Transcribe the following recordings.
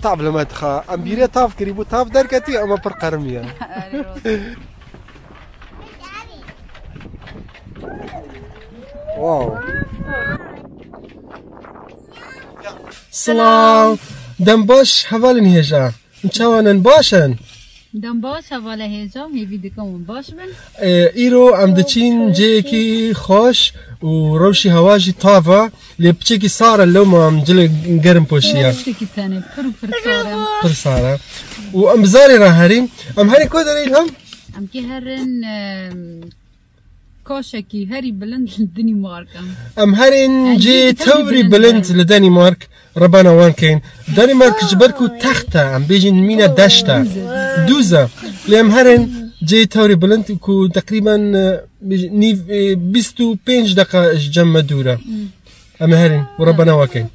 طاب لما تخا ام بيري طاف كريبو طاف دركتي اما بر قرميه واو سلام دم باش هوالن هجا چوانن باشن دم باش حواله هجا هیوی دکمون باش بن ایرو ام دچین جیکی خوش و روشی هواجی طافا لبچکی سارا لو ما ام جل گرم پوشیا تکی تانه پر سارا و ام بزاری را هریم ام هری کو دارین هم ام کی هرن كوشكي هري بلند للدنمارك ام هرين جي توري بلند للدنمارك ربنا وان كاين الدنمارك جبركو تحته ام بيجين مينا دشتا دوزا لام هرين جي توري بلند كو تقريبا 25 دقيقه جمع دوره ام هرين وربنا وان كاين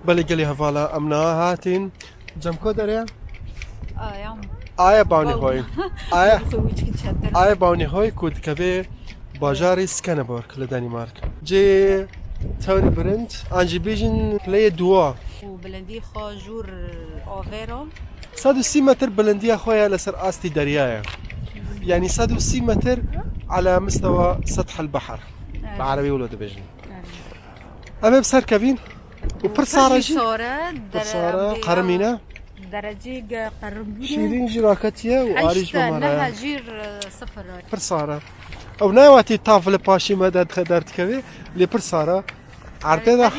بله گلی حوالا امنا هاتین جم کو داره؟ آیا باونی های آیا باونی های کود که باجاری سکنه بارک لدنمارک جی تاوری برند آنجی بیجن پلی دوا و بلندی خواه جور آویرو 130 متر بلندی خواه لسر آستی دریایه يعني 160 متر على مستوى سطح البحر بالعربي ولو بيجن أما بسر كابين وبرصارة برصارة قرمينة درجة قرمينة شيرين جراكتية وعارج بمارا جير صفر برصارة أو ناواتي طافل باشي مدى دارت كابي لبرصارة عرضة ده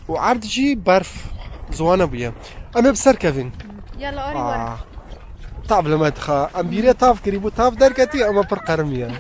وعرض جي برف زوانة بيا أما بسر كابين يلا أوري ورا طاب لما تخا ام بيري طاف كريبو طاف دركتي اما بر قرميه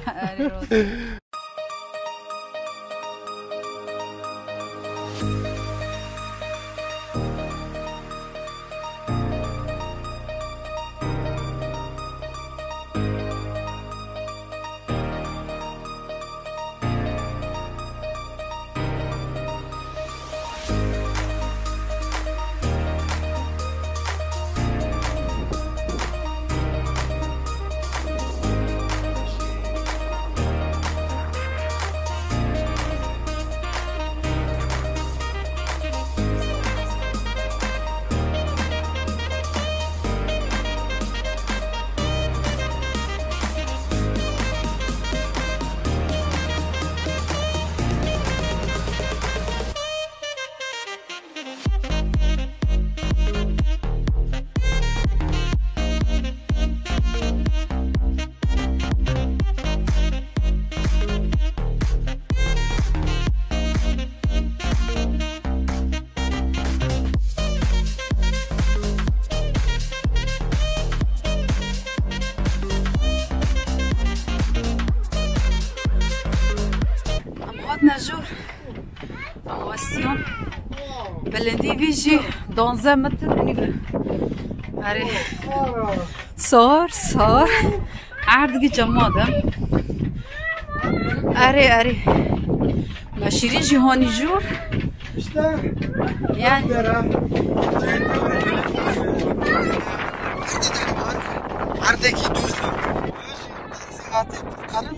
بلندی بیشی 12 متر آره صار عردگی جمادم آره مشیری جهانی جور yani عردکی دوست قلم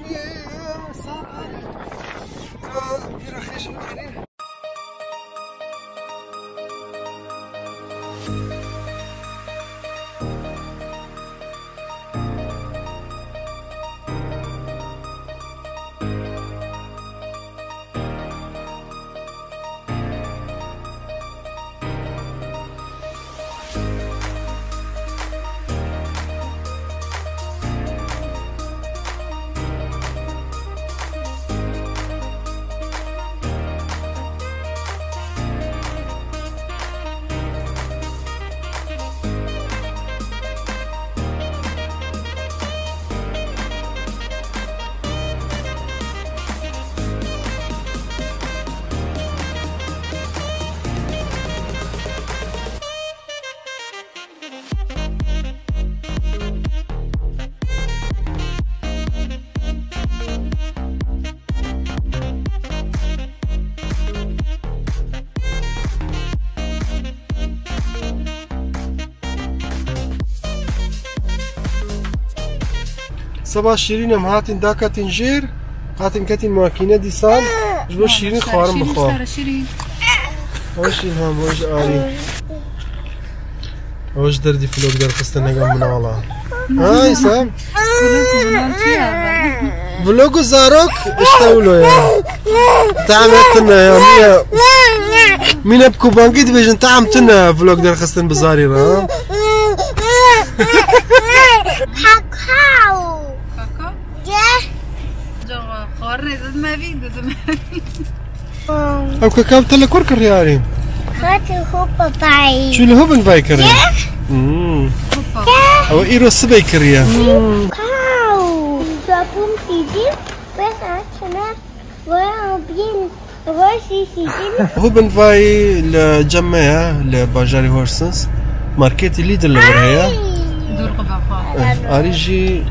صباح شیرین هم هاتین داکاتین جیر هاتین کتین ماکینه دیسان جبو شیرین خوارم بخواه هوش این هم هوش آری هوش دردی فلوک در خسته نگم منالا های سام فلوکو زاروک اشتاولو یا تعمتنا یا مینه بکو بانگی دی بیجن تعمتنا فلوک در خستن بزاری را او كاكاو تلا كور كرياري هاتي هوبا باي شو اللي هوبن باي كريا او ايرو سباي كريا كاو سابون سيدي بس عشان وين بين روشي سيدي هوبن باي الجمعية لباجاري هورسنس ماركت ليدر اللي وراها دور قبعة اريجي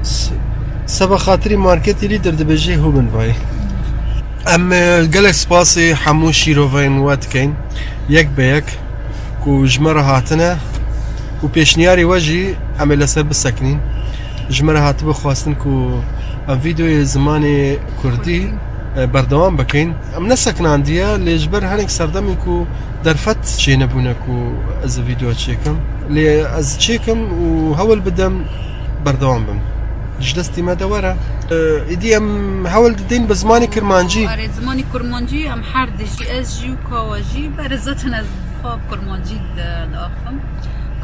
سبا خاطري ماركت ليدر دبجي هوبن باي ام قالك سباسي حمو شيروفين واتكين يك بيك كو جمرة هاتنا كو پێشنیاری وجي عمل سر بالسكنين جمرة هاتبو خواستن كو ام فيديو زماني كردي بردوام بكين ام نسكن عنديا لجبر هنك سردمين كو درفت شي نبونا كو از فيديو تشيكم لي از تشيكم وهول بدم بردوام بم جلستي ما دورة إيدي أم حاول الدين بزماني كرمانجي برای زمانی کرمانجی هم هر دجی از جی و کاواجی برزتن از خواب کرمانجی داخم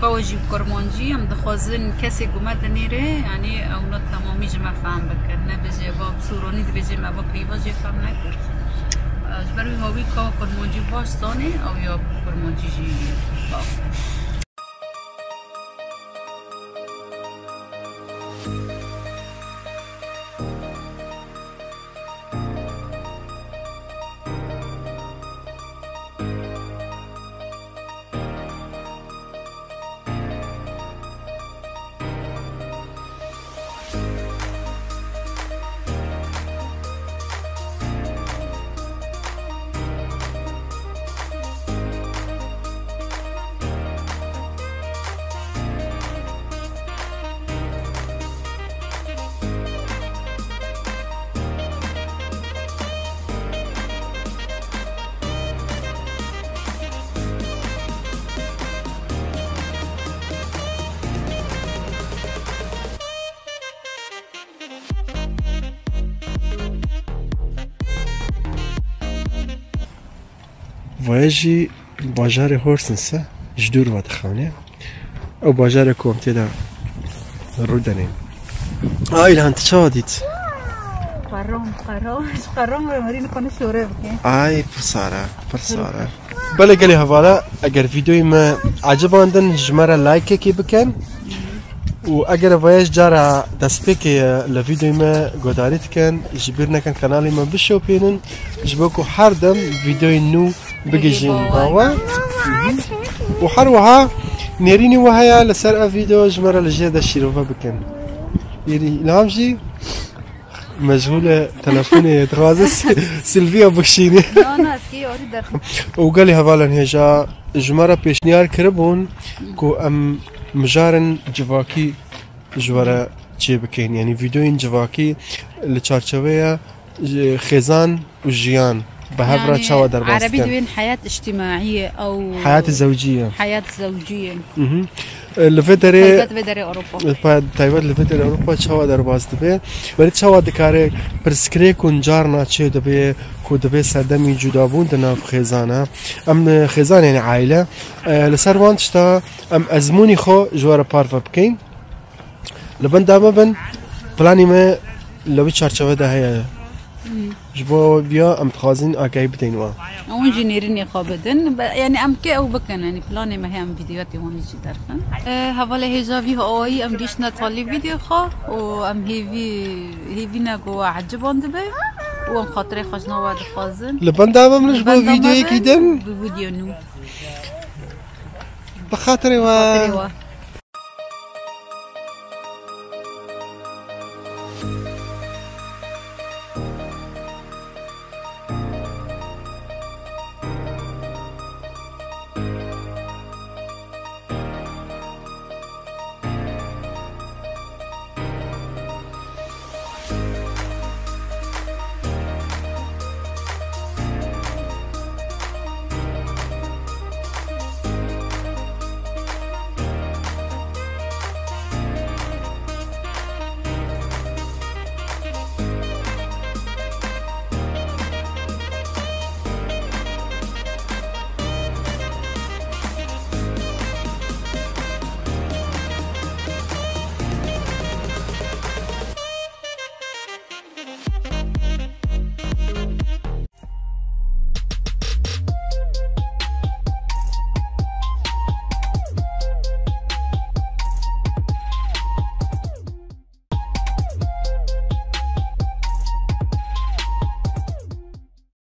کاواجی و کرمانجی هم دخوازن کسی گمد نیره یعنی اونا تمامی جمع فهم بکن نه بجه با سورانی دی بجه ما با پیواجی فهم نکرد برای هاوی کاوا کرمانجی باستانه او یا کرمانجی جی باخت واجي باجار هورسنسا جدور وادخانه او باجار كومتي دا رودنين لهان تشاديت قرام مرين كون شوره اي برسارة بلا قالي هفالا اگر فيديو ما عجباندن جمرة لايك كي بكن و اگر وايش جارا دسبيك لفيديو ما قداريت كان جبرنا كان قنالي ما بشو بينن جبوكو هر دم فيديو نو بگیجین باوە و هەروەها نێرینی وهەیە لەسەر ئەو ڤیدیۆ ژمارە لە ژێردا شیرۆڤە بکەن ئیلهامژی مەشغولە تەلەفۆنێ دەخوازە سیلڤیا بخشینێ و گەلی هەڤالان هێژا ژمارە پێشنیار کربوون کو ئەم مژارن جڤاکی ژوەرە چێ بکەین یعنی ڤیدۆین جڤاکی لە چارچەوەیە خێزان و ژیان بهبرة شوا درباس عربي دوين حياة اجتماعية أو حياة زوجية لفترة أوروبا تايوان لفترة أوروبا شوا درباس دبي بريد شوا دكاره برسكري كون جارنا چه دبي كو دبي سردمي جدابون دناف خزانة أم خزانة يعني عائلة لسروان تشتا أم أزموني خو جوار بارفا بكين لبن دابا بن بلاني ما لو چارچوه ده هيا جبوا بيا أم تخازن أكاي بدينوا. أون جنيرني خابدن يعني أم كي أو بكن يعني بلاني ما هي أم فيديوهاتي هون يجي درفن. هواله هجابي هواي أم ريش نطالي فيديو خا وأم هيفي نجوا عجبان دبي وأم خاطري خشنا واد خازن. لبندامه منش بو فيديو كيدن. بفيديو نو. بخاطري وا.